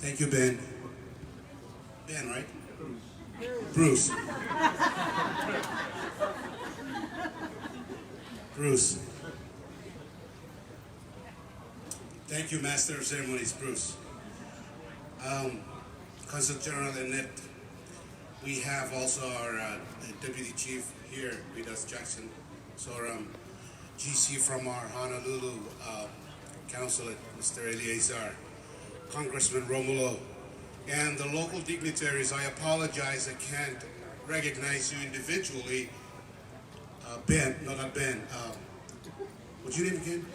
Thank you, Ben. Ben, right? Bruce. Bruce. Thank you, Master of Ceremonies, Bruce. Consul General Annette. We have also our Deputy Chief here with us, Jackson. So GC from our Honolulu Consulate, Mr. Eleazar, Congressman Romulo, and the local dignitaries. I apologize, I can't recognize you individually. Ben, no, not Ben. What's your name again?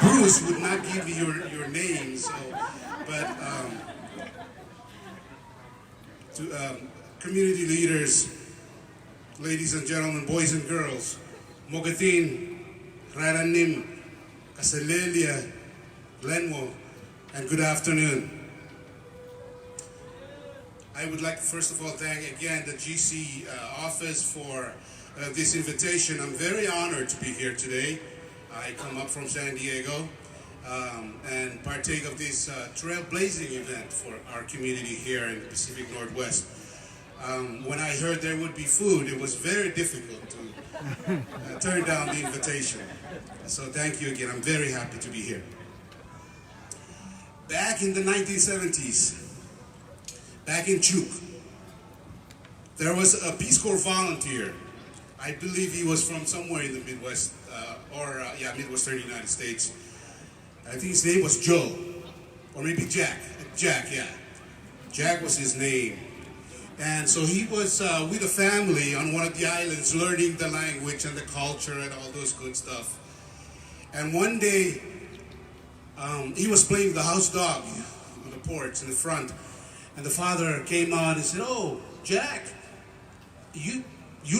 Bruce would not give me your name, so, but to community leaders, ladies and gentlemen, boys and girls, Mogatin, Raranim, Kasalelia, Lenmo, and good afternoon. I would like to first of all thank again the GC office for this invitation. I'm very honored to be here today. I come up from San Diego and partake of this trailblazing event for our community here in the Pacific Northwest. When I heard there would be food, it was very difficult to turn down the invitation. So thank you again. I'm very happy to be here. Back in the 1970s, back in Chuk, there was a Peace Corps volunteer. I believe he was from somewhere in the Midwest, Midwestern United States. I think his name was Joe, or maybe Jack. Jack, yeah. Jack was his name. And so he was with a family on one of the islands learning the language and the culture and all those good stuff. And one day, he was playing the house dog on the porch in the front. And the father came out and said, "Oh, Jack, you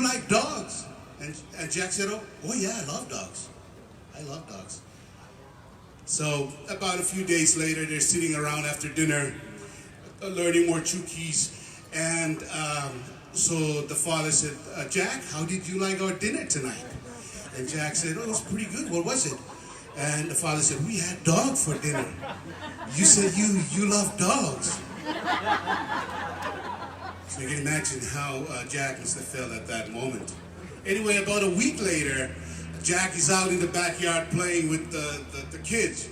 like dogs?" And Jack said, oh yeah, I love dogs. I love dogs. So about a few days later, they're sitting around after dinner, learning more Chukis. And so the father said, "Jack, how did you like our dinner tonight?" And Jack said, "Oh, it was pretty good. What was it?" And the father said, "We had dog for dinner. You said you love dogs." So you can imagine how Jack must have felt at that moment. Anyway, about a week later, Jack is out in the backyard playing with the kids.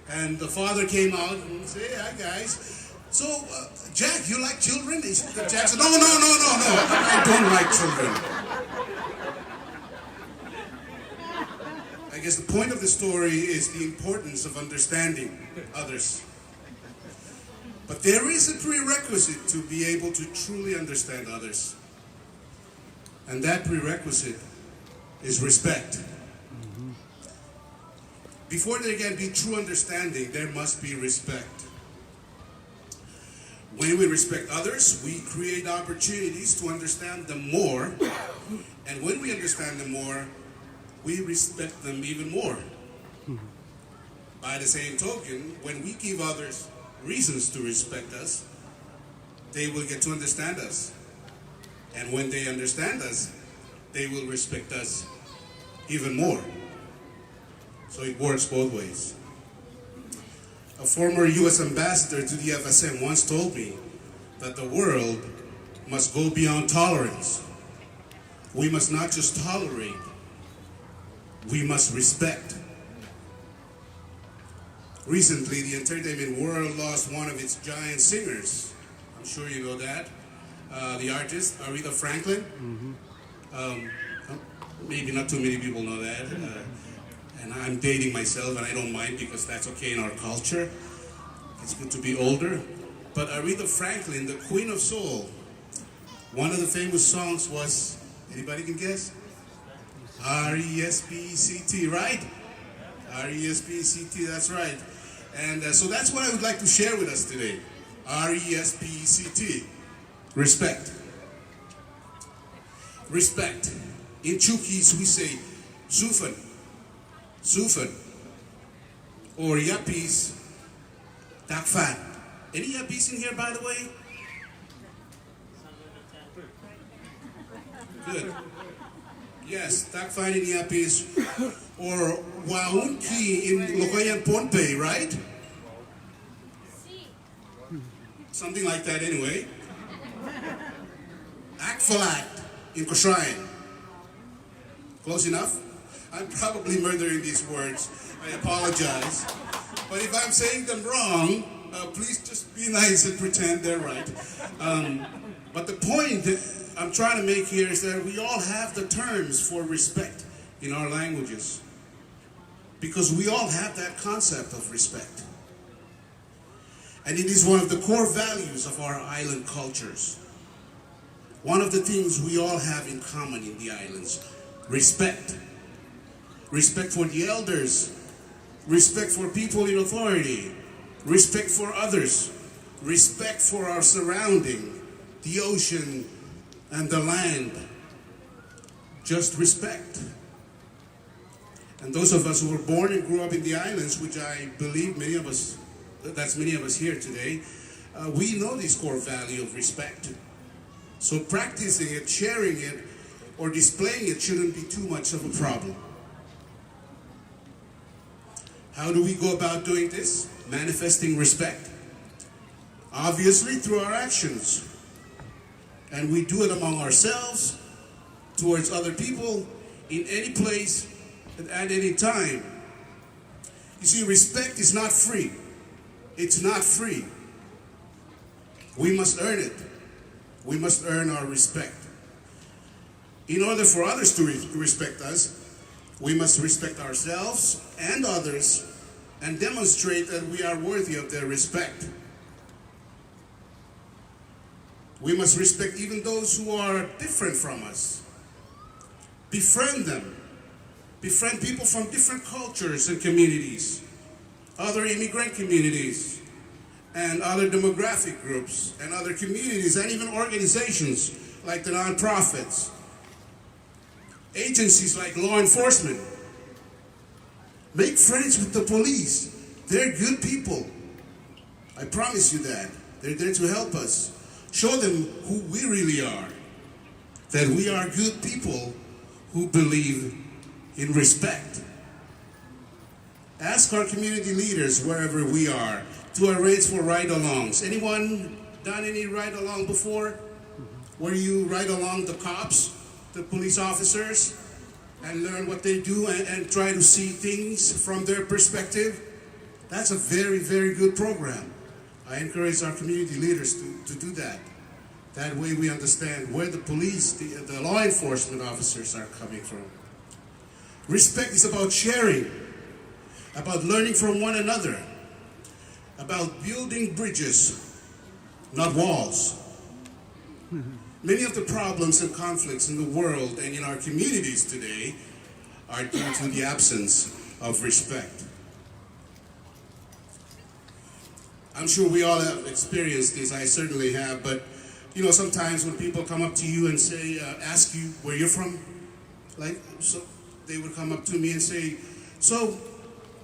And the father came out and said, "Hey, hi guys. So, Jack, you like children?" Jack said, no, I don't like children. I guess the point of the story is the importance of understanding others. But there is a prerequisite to be able to truly understand others. And that prerequisite is respect. Before there can be true understanding, there must be respect. When we respect others, we create opportunities to understand them more. And when we understand them more, we respect them even more. By the same token, when we give others reasons to respect us, they will get to understand us. And when they understand us, they will respect us even more. So it works both ways. A former U.S. ambassador to the FSM once told me that the world must go beyond tolerance. We must not just tolerate, we must respect. Recently, the entertainment world lost one of its giant singers. I'm sure you know that. The artist, Aretha Franklin. Maybe not too many people know that. And I'm dating myself, and I don't mind because that's okay in our culture. It's good to be older. But Aretha Franklin, the Queen of Soul, one of the famous songs was, anybody can guess? R-E-S-P-E-C-T, right? R-E-S-P-E-C-T, that's right. And so that's what I would like to share with us today. R-E-S-P-E-C-T. Respect. Respect. In Chukis we say, Sufan. Sufan. Or Yapis. Takfan. Any Yapis in here, by the way? Good. Yes, Takfan in Yapis. Or Waunki in Lokoyan Pohnpei, right? something like that anyway. Act for act in Kosrayan. Close enough? I'm probably murdering these words. I apologize. But if I'm saying them wrong, please just be nice and pretend they're right. But the point that I'm trying to make here is that we all have the terms for respect in our languages. Because we all have that concept of respect. And it is one of the core values of our island cultures. One of the things we all have in common in the islands: respect. Respect for the elders, respect for people in authority, respect for others, respect for our surrounding, the ocean and the land. Just respect. And those of us who were born and grew up in the islands, which I believe many of us here today, we know this core value of respect. So practicing it, sharing it, or displaying it shouldn't be too much of a problem. How do we go about doing this? Manifesting respect? Obviously through our actions. And we do it among ourselves, towards other people, in any place, and at any time. You see, respect is not free. It's not free. We must earn it. We must earn our respect. In order for others to respect us, we must respect ourselves and others and demonstrate that we are worthy of their respect. We must respect even those who are different from us. Befriend them. Befriend people from different cultures and communities, other immigrant communities, and other demographic groups, and other communities, and even organizations like the nonprofits, agencies like law enforcement. Make friends with the police. They're good people. I promise you that. They're there to help us. Show them who we really are. That we are good people who believe in respect. Ask our community leaders wherever we are to arrange for ride-alongs. Anyone done any ride-along before? Where you ride along the cops, the police officers, and learn what they do and try to see things from their perspective? That's a very, very good program. I encourage our community leaders to do that. That way we understand where the police, the law enforcement officers are coming from. Respect is about sharing, about learning from one another, about building bridges, not walls. Many of the problems and conflicts in the world and in our communities today are due to the absence of respect. I'm sure we all have experienced this. I certainly have, but you know, sometimes when people come up to you and say, ask you where you're from, like, so they would come up to me and say, so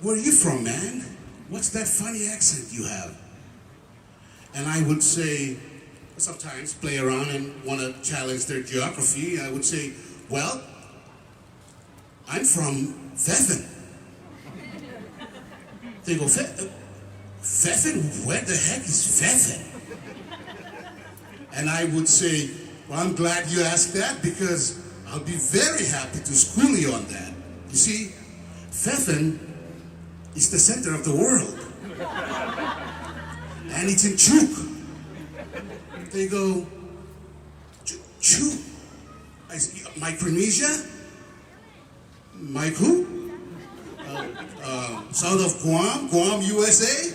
where are you from, man? What's that funny accent you have? And I would say, sometimes play around and want to challenge their geography. I would say, well, I'm from Feffin. They go, Feffin? Where the heck is Feffin? And I would say, well, I'm glad you asked that because I'll be very happy to school you on that. You see, Feffin is the center of the world. And it's in Chuk. They go, Chuk? Micronesia? Mike who? South of Guam, Guam, USA?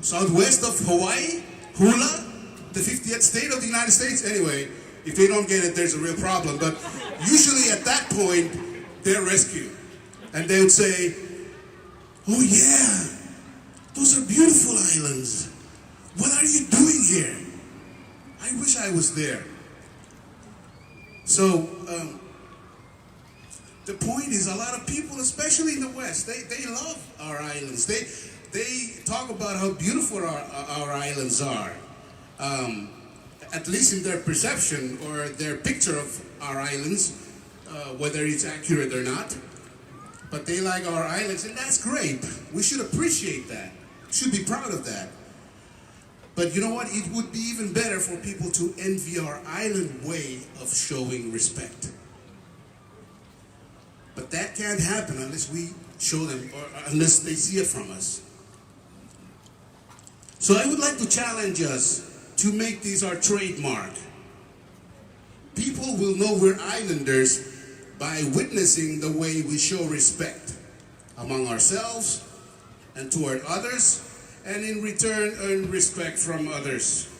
Southwest of Hawaii? Hula? The 50th state of the United States? Anyway, if they don't get it, there's a real problem. But usually at that point, they're rescued. And they would say, oh yeah, those are beautiful islands. What are you doing here? I wish I was there. So, the point is a lot of people, especially in the West, they love our islands. They talk about how beautiful our islands are. At least in their perception or their picture of our islands, whether it's accurate or not. But they like our islands, and that's great. We should appreciate that. We should be proud of that. But you know what? It would be even better for people to envy our island way of showing respect. But that can't happen unless we show them, or unless they see it from us. So I would like to challenge us to make these our trademark. People will know we're islanders by witnessing the way we show respect among ourselves and toward others, and in return earn respect from others.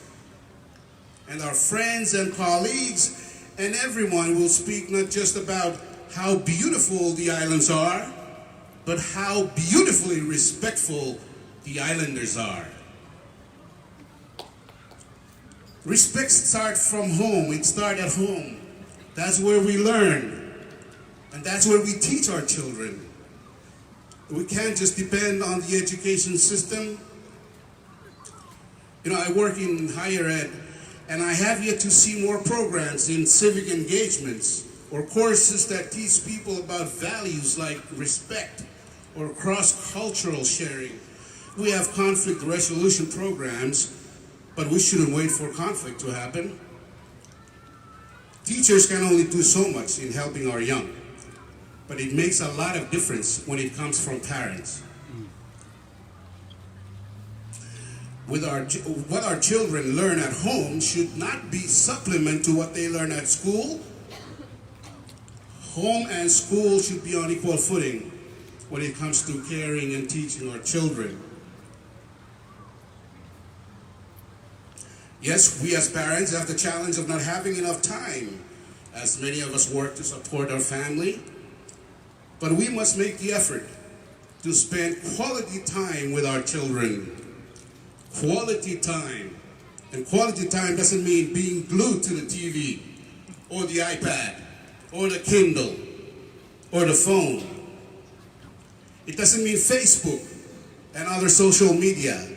And our friends and colleagues and everyone will speak not just about how beautiful the islands are, but how beautifully respectful the islanders are. Respect starts from home. It starts at home. That's where we learn. And that's where we teach our children. We can't just depend on the education system. You know, I work in higher ed, and I have yet to see more programs in civic engagements or courses that teach people about values like respect or cross-cultural sharing. We have conflict resolution programs, but we shouldn't wait for conflict to happen. Teachers can only do so much in helping our young, but it makes a lot of difference when it comes from parents. What our children learn at home should not be supplement to what they learn at school. Home and school should be on equal footing when it comes to caring and teaching our children. Yes, we as parents have the challenge of not having enough time, as many of us work to support our family, but we must make the effort to spend quality time with our children. Quality time. And quality time doesn't mean being glued to the TV or the iPad or the Kindle or the phone. It doesn't mean Facebook and other social media.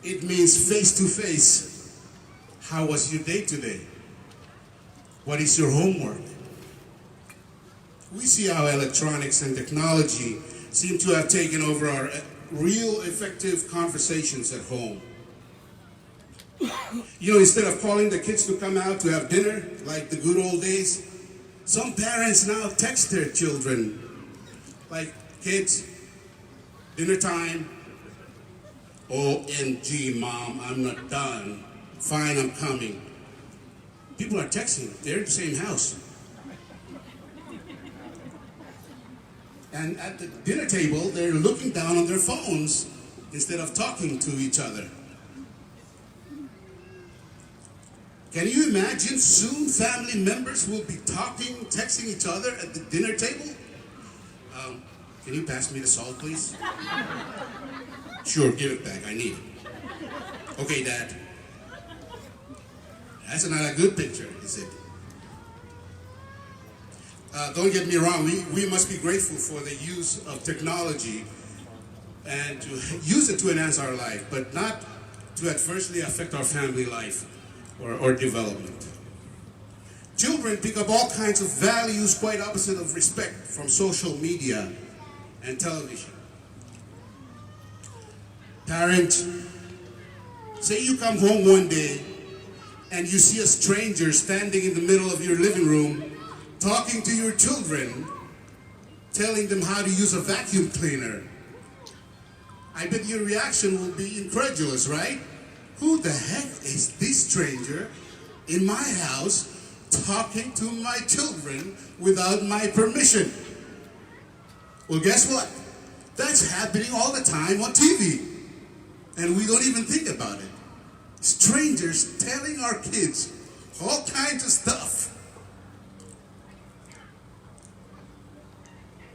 It means face-to-face. How was your day today? What is your homework? We see how electronics and technology seem to have taken over our real effective conversations at home. You know, instead of calling the kids to come out to have dinner like the good old days, some parents now text their children like, kids, dinner time. OMG, Mom, I'm not done. Fine, I'm coming. People are texting. They're in the same house. And at the dinner table, they're looking down on their phones instead of talking to each other. Can you imagine soon family members will be talking, texting each other at the dinner table? Can you pass me the salt, please? Sure, give it back. I need it. Okay, Dad. That's not a good picture, is it? Don't get me wrong, we must be grateful for the use of technology and to use it to enhance our life, but not to adversely affect our family life or development. Children pick up all kinds of values quite opposite of respect from social media and television. Parents, say you come home one day and you see a stranger standing in the middle of your living room talking to your children, telling them how to use a vacuum cleaner. I bet your reaction will be incredulous, right? Who the heck is this stranger in my house talking to my children without my permission? Well, guess what? That's happening all the time on TV. And we don't even think about it. Strangers telling our kids all kinds of stuff.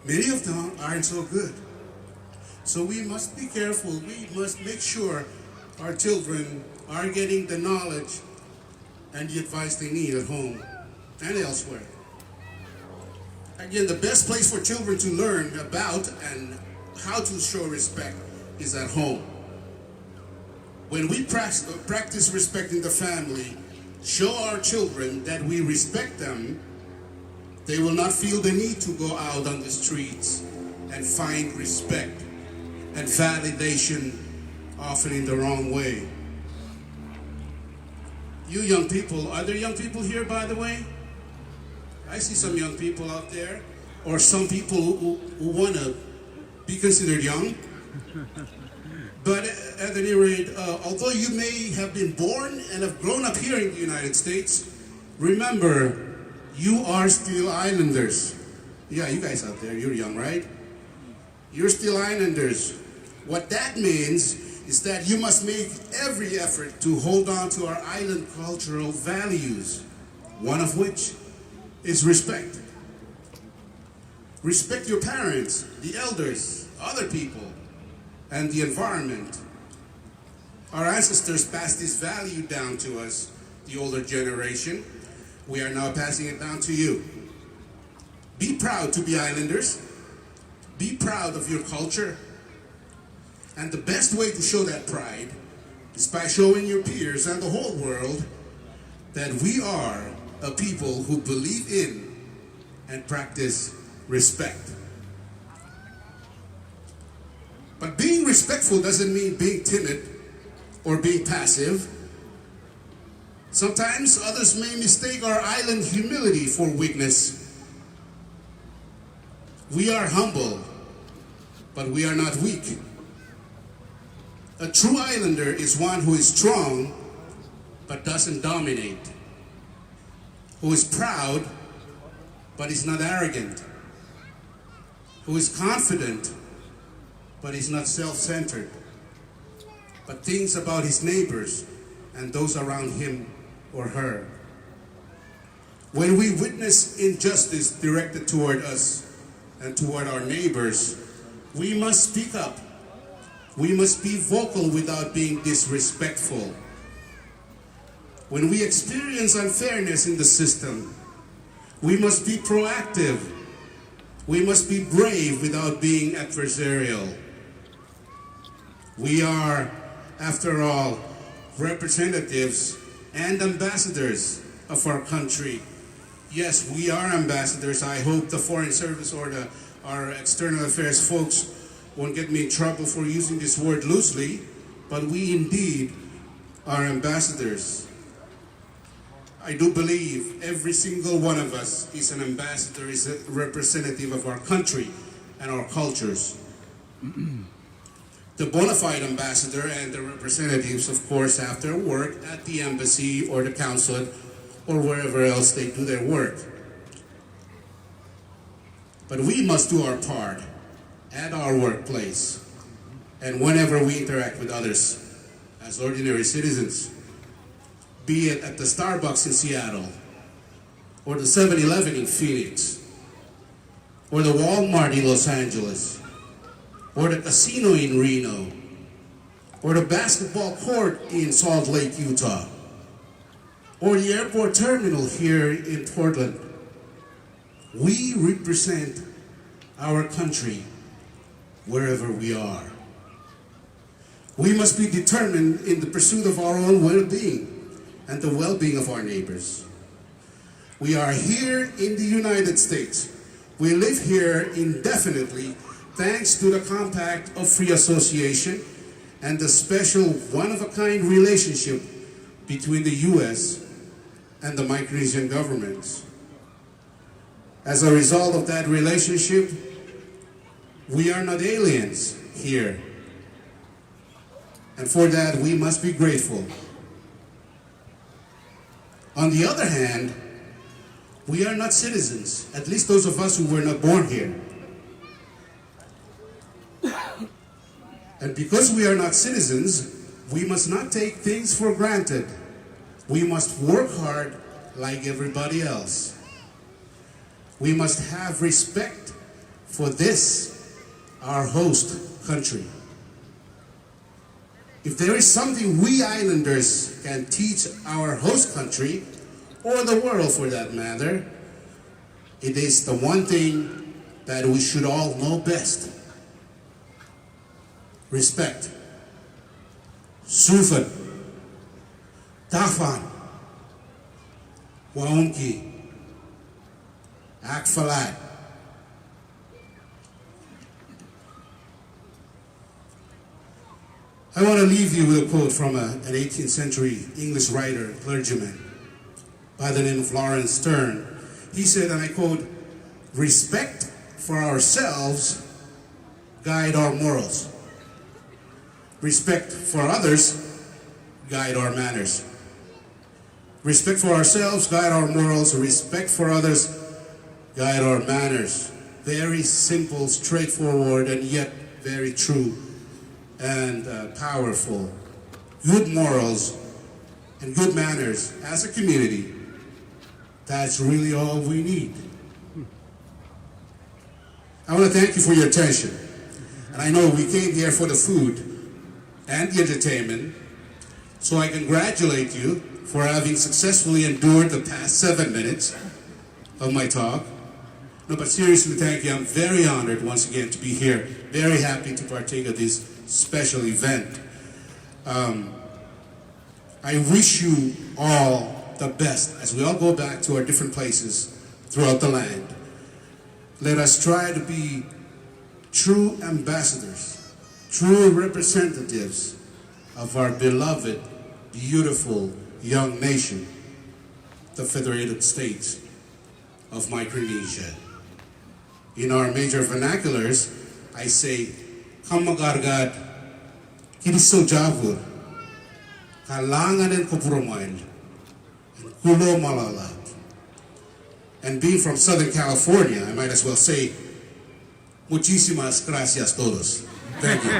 Many of them aren't so good. So we must be careful. We must make sure our children are getting the knowledge and the advice they need at home and elsewhere. Again, the best place for children to learn about and how to show respect is at home. When we practice respecting the family, show our children that we respect them, they will not feel the need to go out on the streets and find respect and validation often in the wrong way. You young people, are there young people here, by the way? I see some young people out there, or some people who want to be considered young. But at any rate, although you may have been born and have grown up here in the United States, remember, you are still islanders. Yeah, you guys out there, you're young, right? You're still islanders. What that means is that you must make every effort to hold on to our island cultural values, one of which is respect. Respect your parents, the elders, other people, and the environment. Our ancestors passed this value down to us, the older generation. We are now passing it down to you. Be proud to be islanders. Be proud of your culture. And the best way to show that pride is by showing your peers and the whole world that we are a people who believe in and practice respect. But being respectful doesn't mean being timid or being passive. Sometimes others may mistake our island humility for weakness. We are humble, but we are not weak. A true islander is one who is strong, but doesn't dominate. Who is proud, but is not arrogant. Who is confident, but is not self-centered, but thinks about his neighbors and those around him or her. When we witness injustice directed toward us and toward our neighbors, we must speak up. We must be vocal without being disrespectful. When we experience unfairness in the system, we must be proactive. We must be brave without being adversarial. We are, after all, representatives and ambassadors of our country. Yes, we are ambassadors. I hope the Foreign Service or our external affairs folks won't get me in trouble for using this word loosely, but we indeed are ambassadors. I do believe every single one of us is an ambassador, is a representative of our country and our cultures. The bona fide ambassador and the representatives, of course, have their work at the embassy or the consulate or wherever else they do their work. But we must do our part at our workplace and whenever we interact with others as ordinary citizens, be it at the Starbucks in Seattle, or the 7-Eleven in Phoenix, or the Walmart in Los Angeles, or the casino in Reno, or the basketball court in Salt Lake, Utah, or the airport terminal here in Portland. We represent our country wherever we are. We must be determined in the pursuit of our own well-being and the well-being of our neighbors. We are here in the United States. We live here indefinitely thanks to the Compact of Free Association and the special one-of-a-kind relationship between the U.S. and the Micronesian governments. As a result of that relationship, we are not aliens here. And for that, we must be grateful. On the other hand, we are not citizens, at least those of us who were not born here. And because we are not citizens, we must not take things for granted. We must work hard like everybody else. We must have respect for this, our host country. If there is something we islanders can teach our host country, or the world for that matter, it is the one thing that we should all know best. Respect. Sufan. Tafan. Waunki. Akfalat. I want to leave you with a quote from an 18th century English writer, clergyman, by the name of Lawrence Stern. He said, and I quote, "Respect for ourselves guide our morals. Respect for others guide our manners. Respect for ourselves guide our morals. Respect for others guide our manners." Very simple, straightforward, and yet very true and powerful. Good morals and good manners as a community, that's really all we need. I want to thank you for your attention. And I know we came here for the food and the entertainment, so I congratulate you for having successfully endured the past 7 minutes of my talk. No, but seriously, thank you. I'm very honored once again to be here. Very happy to partake of this special event. I wish you all the best as we all go back to our different places throughout the land. Let us try to be true ambassadors, true representatives of our beloved, beautiful young nation, the Federated States of Micronesia. In our major vernaculars, I say, "Kamagargad, kiniso javur, kalangan and kupuromail, and kulo malalat." And being from Southern California, I might as well say, "Muchísimas gracias todos." Thank you.